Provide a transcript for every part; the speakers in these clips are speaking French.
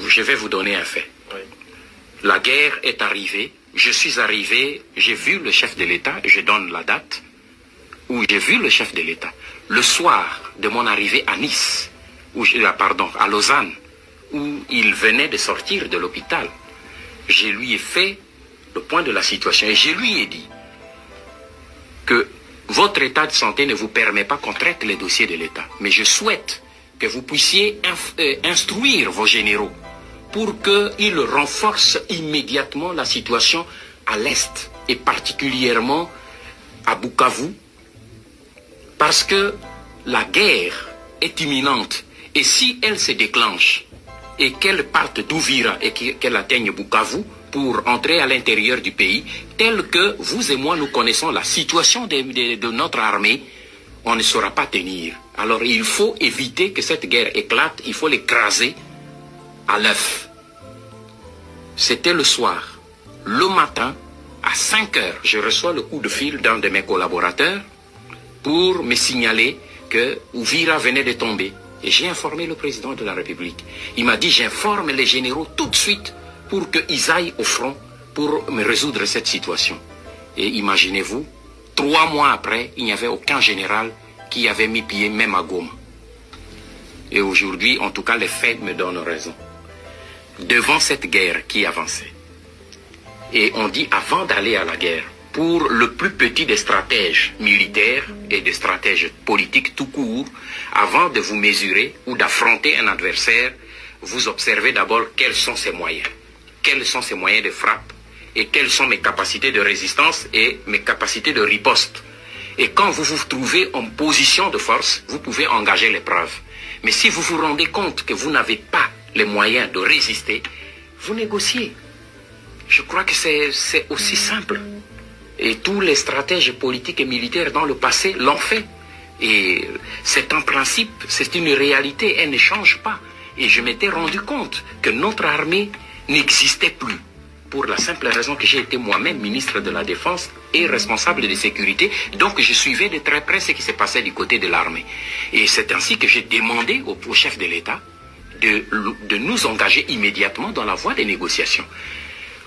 je vais vous donner un fait. Oui. La guerre est arrivée, je suis arrivé, j'ai vu le chef de l'État, je donne la date, où j'ai vu le chef de l'État. Le soir de mon arrivée à Nice, à Lausanne, où il venait de sortir de l'hôpital, je lui ai fait le point de la situation et je lui ai dit que votre état de santé ne vous permet pas qu'on traite les dossiers de l'État. Mais je souhaite que vous puissiez instruire vos généraux pour qu'ils renforcent immédiatement la situation à l'Est et particulièrement à Bukavu, parce que la guerre est imminente. Et si elle se déclenche et qu'elle parte d'Ouvira et qu'elle atteigne Bukavu pour entrer à l'intérieur du pays, tel que vous et moi nous connaissons la situation de notre armée, on ne saura pas tenir. Alors il faut éviter que cette guerre éclate, il faut l'écraser à l'œuf. C'était le soir. Le matin, à 5 heures, je reçois le coup de fil d'un de mes collaborateurs pour me signaler que Ouvira venait de tomber. Et j'ai informé le président de la République. Il m'a dit, j'informe les généraux tout de suite pour qu'ils aillent au front pour me résoudre cette situation. Et imaginez-vous, 3 mois après, il n'y avait aucun général qui avait mis pied même à Goma. Et aujourd'hui, en tout cas, les faits me donnent raison. Devant cette guerre qui avançait, et on dit avant d'aller à la guerre, pour le plus petit des stratèges militaires et des stratèges politiques tout court, avant de vous mesurer ou d'affronter un adversaire, vous observez d'abord quels sont ses moyens. Quels sont ses moyens de frappe et quelles sont mes capacités de résistance et mes capacités de riposte. Et quand vous vous trouvez en position de force, vous pouvez engager l'épreuve. Mais si vous vous rendez compte que vous n'avez pas les moyens de résister, vous négociez. Je crois que c'est aussi simple. Et tous les stratèges politiques et militaires dans le passé l'ont fait. Et c'est un principe, c'est une réalité, elle ne change pas. Et je m'étais rendu compte que notre armée n'existait plus. Pour la simple raison que j'ai été moi-même ministre de la Défense et responsable de sécurité. Donc je suivais de très près ce qui se passait du côté de l'armée. Et c'est ainsi que j'ai demandé au chef de l'État de nous engager immédiatement dans la voie des négociations.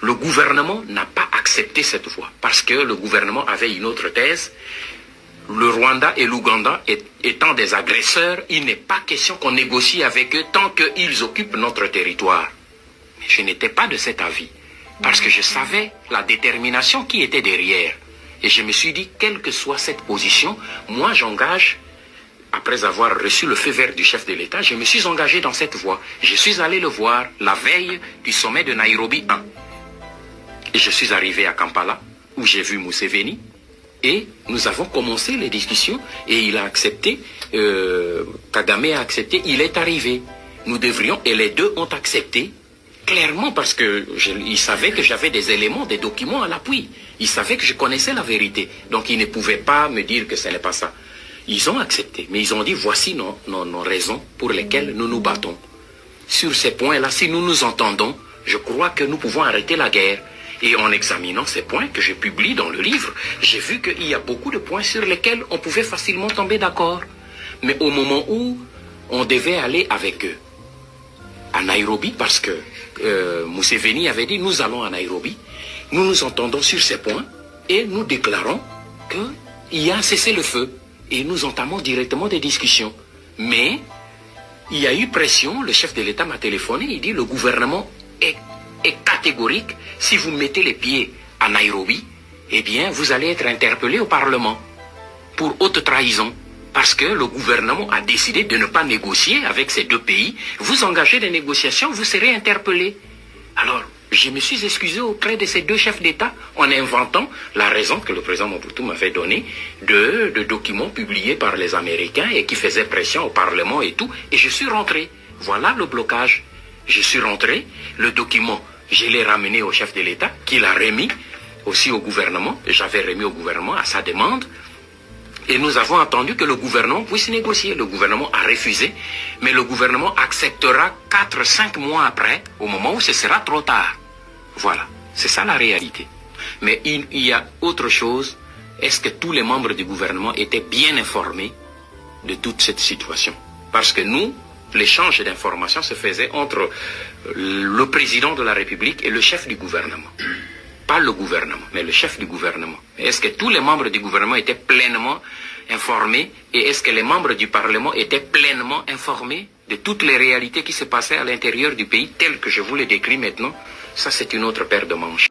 Le gouvernement n'a pas accepté cette voie parce que le gouvernement avait une autre thèse. Le Rwanda et l'Ouganda étant des agresseurs, il n'est pas question qu'on négocie avec eux tant qu'ils occupent notre territoire. Mais je n'étais pas de cet avis parce que je savais la détermination qui était derrière. Et je me suis dit, quelle que soit cette position, moi j'engage, après avoir reçu le feu vert du chef de l'État, je me suis engagé dans cette voie. Je suis allé le voir la veille du sommet de Nairobi 1. Et je suis arrivé à Kampala, où j'ai vu Museveni, et nous avons commencé les discussions, et il a accepté, Kagame a accepté, il est arrivé. Nous devrions, et les deux ont accepté, clairement parce qu'ils savaient que j'avais des éléments, des documents à l'appui. Ils savaient que je connaissais la vérité. Donc ils ne pouvaient pas me dire que ce n'est pas ça. Ils ont accepté, mais ils ont dit, voici nos raisons pour lesquelles nous nous battons. Sur ces points-là, si nous nous entendons, je crois que nous pouvons arrêter la guerre. Et en examinant ces points que je publie dans le livre, j'ai vu qu'il y a beaucoup de points sur lesquels on pouvait facilement tomber d'accord. Mais au moment où on devait aller avec eux à Nairobi, parce que Museveni avait dit, nous allons à Nairobi, nous nous entendons sur ces points et nous déclarons qu'il y a un cessez-le-feu. Et nous entamons directement des discussions. Mais il y a eu pression, le chef de l'État m'a téléphoné, il dit, le gouvernement est catégorique, si vous mettez les pieds à Nairobi, eh bien, vous allez être interpellé au Parlement pour haute trahison. Parce que le gouvernement a décidé de ne pas négocier avec ces deux pays. Vous engagez des négociations, vous serez interpellé. Alors, je me suis excusé auprès de ces deux chefs d'État en inventant la raison que le président Mobutu m'avait donnée de documents publiés par les Américains et qui faisaient pression au Parlement et tout. Et je suis rentré. Voilà le blocage. Je suis rentré, le document, je l'ai ramené au chef de l'État, qui l'a remis aussi au gouvernement. J'avais remis au gouvernement à sa demande. Et nous avons attendu que le gouvernement puisse négocier. Le gouvernement a refusé, mais le gouvernement acceptera 4-5 mois après, au moment où ce sera trop tard. Voilà, c'est ça la réalité. Mais il y a autre chose. Est-ce que tous les membres du gouvernement étaient bien informés de toute cette situation? Parce que nous, l'échange d'informations se faisait entre le président de la République et le chef du gouvernement. Pas le gouvernement, mais le chef du gouvernement. Est-ce que tous les membres du gouvernement étaient pleinement informés et est-ce que les membres du Parlement étaient pleinement informés de toutes les réalités qui se passaient à l'intérieur du pays telles que je vous les décris maintenant? Ça, c'est une autre paire de manches.